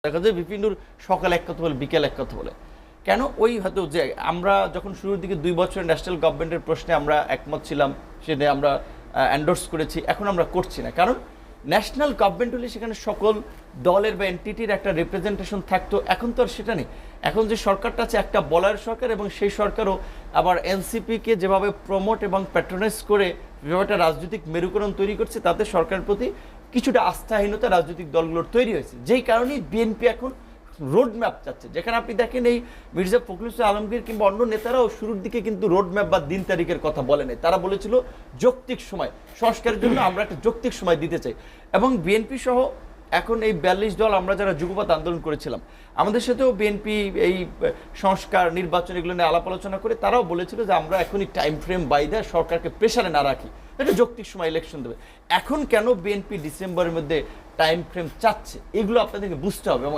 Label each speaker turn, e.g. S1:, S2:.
S1: দেখা যায় বিপিনুর সকালে এক কথা বলে বিকেল এক কথা বলে কেন ওই হয়তো যে আমরা যখন শুরুর দিকে 2 বছরের ন্যাশনাল গভর্নমেন্টের প্রশ্নে আমরা একমত ছিলাম সেটা আমরা এন্ডোর্স করেছি এখন আমরা করছি না কারণ ন্যাশনাল গভর্নমেন্ট হলে সেখানে সকল দলের বা এনটিটির একটা রিপ্রেজেন্টেশন থাকতো এখন তো আর সেটা নেই এখন যে সরকারটা আছে একটা বলার সরকার এবং সেই সরকারও আবার এনসিপিকে যেভাবে প্রমোট এবং প্যাট্রোনাইজ করে যেভাবে একটা রাজনৈতিক মেরুকরণ তৈরি করছে তাতে সরকারের প্রতি কিছুটা আস্থাহীনতা রাজনৈতিক দলগুলোর তৈরি হয়েছে যেই কারণেই বিএনপি এখন রোড ম্যাপ চাচ্ছে যেখানে আপনি দেখেন এই মির্জা ফখরুল ইসলাম আলমগীর কিংবা অন্য নেতারাও শুরুর দিকে কিন্তু রোড ম্যাপ বা দিন তারিখের কথা বলে নাই তারা বলেছিল যৌক্তিক সময় সংস্কারের জন্য আমরা একটা যৌক্তিক সময় দিতে চাই এবং বিএনপি সহ এখন এই 42 দল আমরা যারা যুগপৎ আন্দোলন করেছিলাম আমাদের সাথেও বিএনপি এই সংস্কার নির্বাচন এগুলো নিয়ে আলাপ আলোচনা করে তারাও বলেছিল যে আমরা এখনই টাইম ফ্রেম বাইদা সরকারকে প্রেসারে না রাখি একটা যৌক্তিক সময় ইলেকশন দেবে এখন কেন বিএনপি ডিসেম্বরের মধ্যে টাইম ফ্রেম চাচ্ছে এগুলো আপনাদেরকে বুঝতে হবে এবং